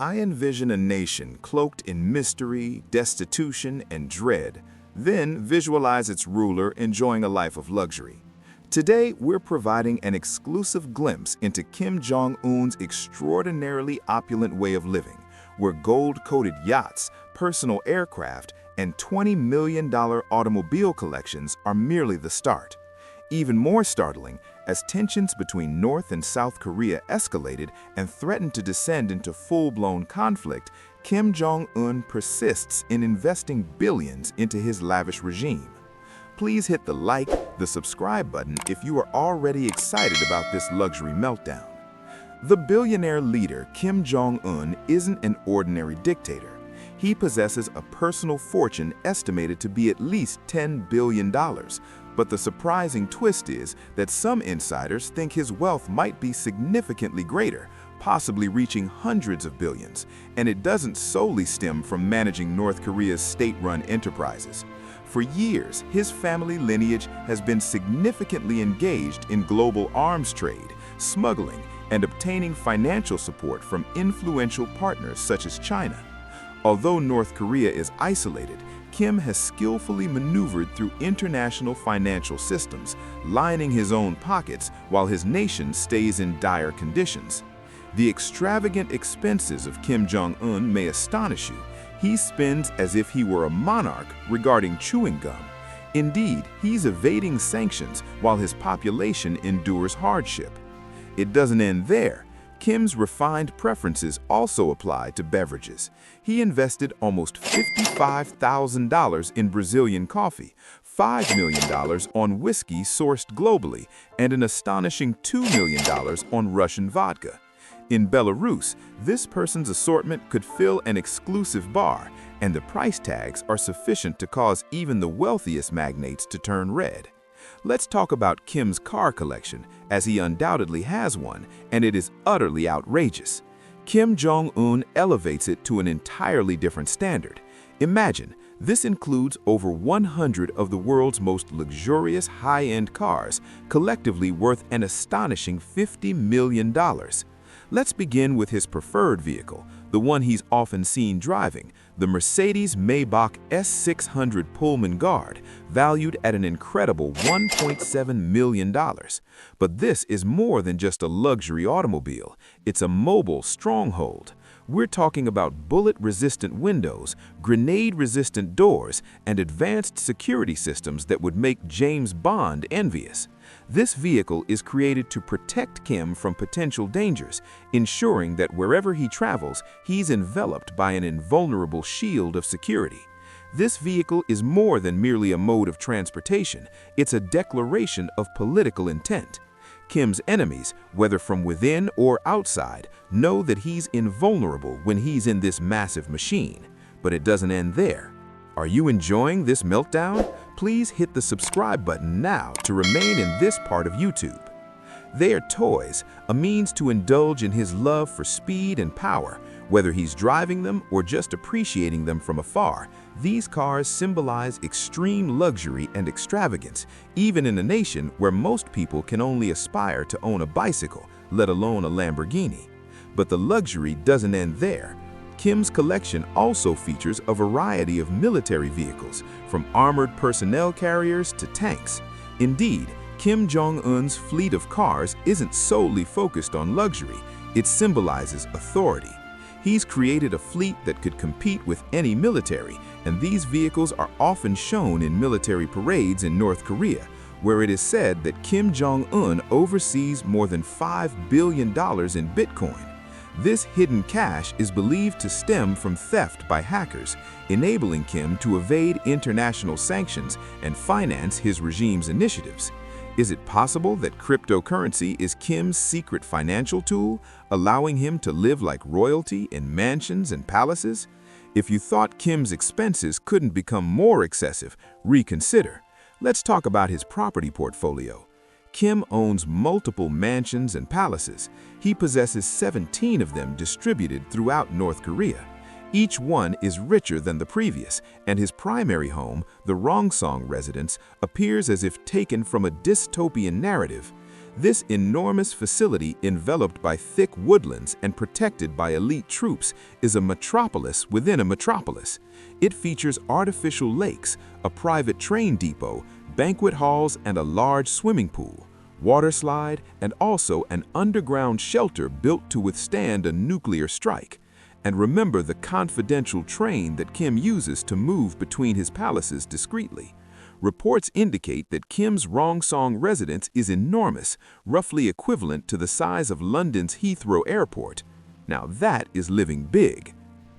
I envision a nation cloaked in mystery, destitution, and dread, then visualize its ruler enjoying a life of luxury. Today, we're providing an exclusive glimpse into Kim Jong Un's extraordinarily opulent way of living, where gold-coated yachts, personal aircraft, and $20 million automobile collections are merely the start. Even more startling, as tensions between North and South Korea escalated and threatened to descend into full-blown conflict, Kim Jong Un persists in investing billions into his lavish regime. Please hit the like, the subscribe button if you are already excited about this luxury meltdown. The billionaire leader Kim Jong Un isn't an ordinary dictator. He possesses a personal fortune estimated to be at least $10 billion. But the surprising twist is that some insiders think his wealth might be significantly greater, possibly reaching hundreds of billions, and it doesn't solely stem from managing North Korea's state-run enterprises. For years, his family lineage has been significantly engaged in global arms trade, smuggling, and obtaining financial support from influential partners such as China. Although North Korea is isolated, Kim has skillfully maneuvered through international financial systems, lining his own pockets while his nation stays in dire conditions. The extravagant expenses of Kim Jong Un may astonish you. He spends as if he were a monarch regarding chewing gum. Indeed, he's evading sanctions while his population endures hardship. It doesn't end there. Kim's refined preferences also apply to beverages. He invested almost $55,000 in Brazilian coffee, $5 million on whiskey sourced globally, and an astonishing $2 million on Russian vodka. In Belarus, this person's assortment could fill an exclusive bar, and the price tags are sufficient to cause even the wealthiest magnates to turn red. Let's talk about Kim's car collection, as he undoubtedly has one, and it is utterly outrageous. Kim Jong Un elevates it to an entirely different standard. Imagine, this includes over 100 of the world's most luxurious high-end cars, collectively worth an astonishing $50 million. Let's begin with his preferred vehicle, the one he's often seen driving, the Mercedes-Maybach S600 Pullman Guard, valued at an incredible $1.7 million. But this is more than just a luxury automobile. It's a mobile stronghold. We're talking about bullet-resistant windows, grenade-resistant doors, and advanced security systems that would make James Bond envious. This vehicle is created to protect Kim from potential dangers, ensuring that wherever he travels, he's enveloped by an invulnerable shield of security. This vehicle is more than merely a mode of transportation. It's a declaration of political intent. Kim's enemies, whether from within or outside, know that he's invulnerable when he's in this massive machine. But it doesn't end there. Are you enjoying this meltdown? Please hit the subscribe button now to remain in this part of YouTube. They are toys, a means to indulge in his love for speed and power. Whether he's driving them or just appreciating them from afar, these cars symbolize extreme luxury and extravagance, even in a nation where most people can only aspire to own a bicycle, let alone a Lamborghini. But the luxury doesn't end there. Kim's collection also features a variety of military vehicles, from armored personnel carriers to tanks. Indeed, Kim Jong Un's fleet of cars isn't solely focused on luxury, it symbolizes authority. He's created a fleet that could compete with any military, and these vehicles are often shown in military parades in North Korea, where it is said that Kim Jong Un oversees more than $5 billion in Bitcoin. This hidden cash is believed to stem from theft by hackers, enabling Kim to evade international sanctions and finance his regime's initiatives. Is it possible that cryptocurrency is Kim's secret financial tool, allowing him to live like royalty in mansions and palaces? If you thought Kim's expenses couldn't become more excessive, reconsider. Let's talk about his property portfolio. Kim owns multiple mansions and palaces. He possesses 17 of them distributed throughout North Korea. Each one is richer than the previous, and his primary home, the Rongsong residence, appears as if taken from a dystopian narrative. This enormous facility, enveloped by thick woodlands and protected by elite troops, is a metropolis within a metropolis. It features artificial lakes, a private train depot, banquet halls, and a large swimming pool, water slide, and also an underground shelter built to withstand a nuclear strike. And remember the confidential train that Kim uses to move between his palaces discreetly. Reports indicate that Kim's Rongsong residence is enormous, roughly equivalent to the size of London's Heathrow Airport. Now that is living big.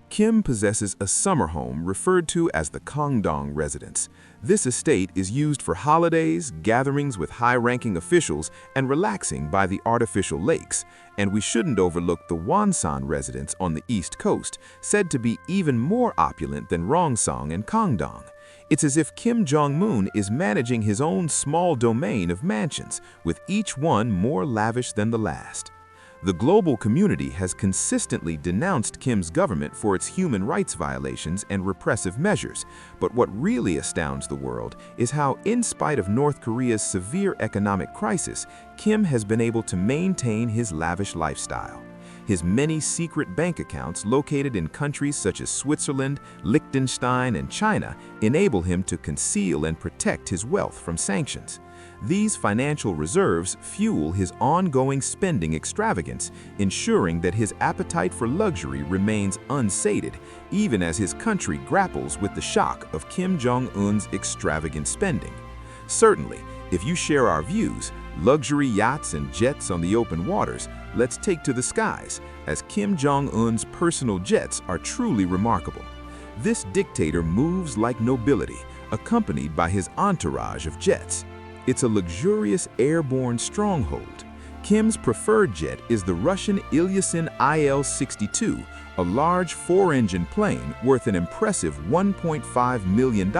Kim possesses a summer home referred to as the Kangdong residence. This estate is used for holidays, gatherings with high-ranking officials, and relaxing by the artificial lakes. And we shouldn't overlook the Wonsan residence on the East Coast, said to be even more opulent than Rongsong and Kangdong. It's as if Kim Jong Moon is managing his own small domain of mansions, with each one more lavish than the last. The global community has consistently denounced Kim's government for its human rights violations and repressive measures, but what really astounds the world is how, in spite of North Korea's severe economic crisis, Kim has been able to maintain his lavish lifestyle. His many secret bank accounts located in countries such as Switzerland, Liechtenstein, and China enable him to conceal and protect his wealth from sanctions. These financial reserves fuel his ongoing spending extravagance, ensuring that his appetite for luxury remains unsated, even as his country grapples with the shock of Kim Jong Un's extravagant spending. Certainly, if you share our views, luxury yachts and jets on the open waters, let's take to the skies, as Kim Jong Un's personal jets are truly remarkable. This dictator moves like nobility, accompanied by his entourage of jets. It's a luxurious airborne stronghold. Kim's preferred jet is the Russian Ilyasin IL-62, a large four-engine plane worth an impressive $1.5 million,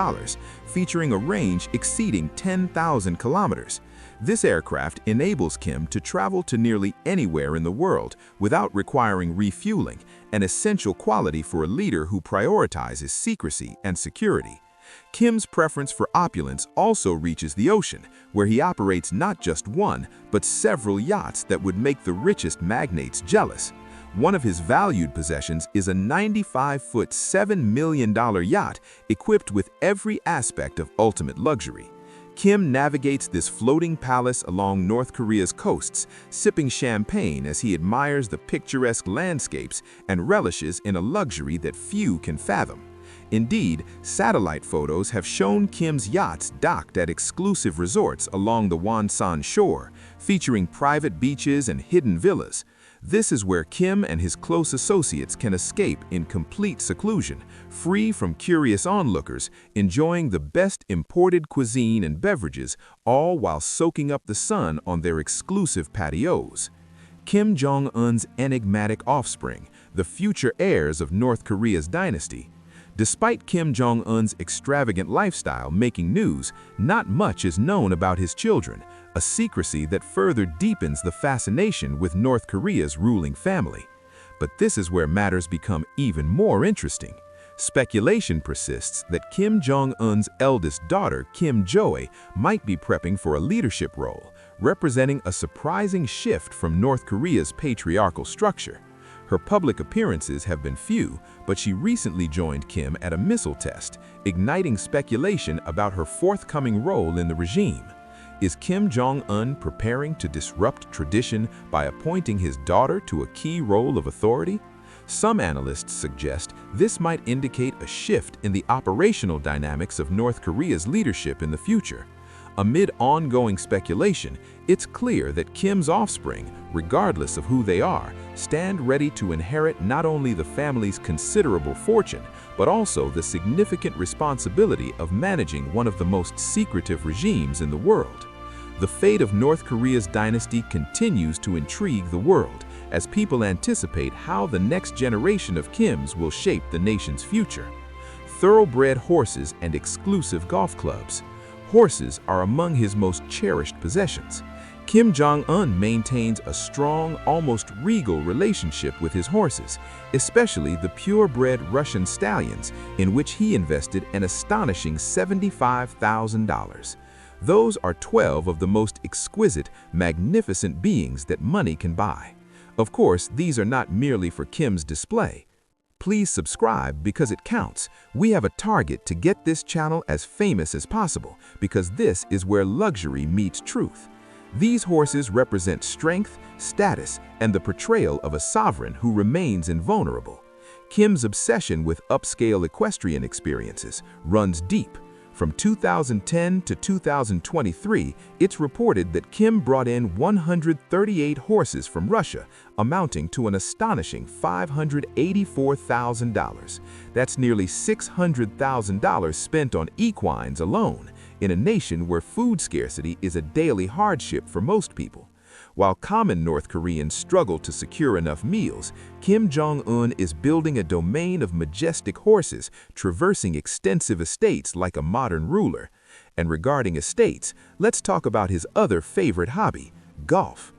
featuring a range exceeding 10,000 kilometers. This aircraft enables Kim to travel to nearly anywhere in the world without requiring refueling, an essential quality for a leader who prioritizes secrecy and security. Kim's preference for opulence also reaches the ocean, where he operates not just one, but several yachts that would make the richest magnates jealous. One of his valued possessions is a 95-foot, $7 million yacht equipped with every aspect of ultimate luxury. Kim navigates this floating palace along North Korea's coasts, sipping champagne as he admires the picturesque landscapes and relishes in a luxury that few can fathom. Indeed, satellite photos have shown Kim's yachts docked at exclusive resorts along the Wonsan shore, featuring private beaches and hidden villas. This is where Kim and his close associates can escape in complete seclusion, free from curious onlookers, enjoying the best imported cuisine and beverages, all while soaking up the sun on their exclusive patios. Kim Jong Un's enigmatic offspring, the future heirs of North Korea's dynasty. Despite Kim Jong Un's extravagant lifestyle making news, not much is known about his children, a secrecy that further deepens the fascination with North Korea's ruling family. But this is where matters become even more interesting. Speculation persists that Kim Jong Un's eldest daughter, Kim Jo-ae, might be prepping for a leadership role, representing a surprising shift from North Korea's patriarchal structure. Her public appearances have been few, but she recently joined Kim at a missile test, igniting speculation about her forthcoming role in the regime. Is Kim Jong Un preparing to disrupt tradition by appointing his daughter to a key role of authority? Some analysts suggest this might indicate a shift in the operational dynamics of North Korea's leadership in the future. Amid ongoing speculation, it's clear that Kim's offspring, regardless of who they are, stand ready to inherit not only the family's considerable fortune, but also the significant responsibility of managing one of the most secretive regimes in the world. The fate of North Korea's dynasty continues to intrigue the world, as people anticipate how the next generation of Kims will shape the nation's future. Thoroughbred horses and exclusive golf clubs. Horses are among his most cherished possessions. Kim Jong Un maintains a strong, almost regal relationship with his horses, especially the purebred Russian stallions, in which he invested an astonishing $75,000. Those are 12 of the most exquisite, magnificent beings that money can buy. Of course, these are not merely for Kim's display. Please subscribe because it counts. We have a target to get this channel as famous as possible because this is where luxury meets truth. These horses represent strength, status, and the portrayal of a sovereign who remains invulnerable. Kim's obsession with upscale equestrian experiences runs deep. From 2010 to 2023, it's reported that Kim brought in 138 horses from Russia, amounting to an astonishing $584,000. That's nearly $600,000 spent on equines alone, in a nation where food scarcity is a daily hardship for most people. While common North Koreans struggle to secure enough meals, Kim Jong Un is building a domain of majestic horses, traversing extensive estates like a modern ruler. And regarding estates, let's talk about his other favorite hobby, golf.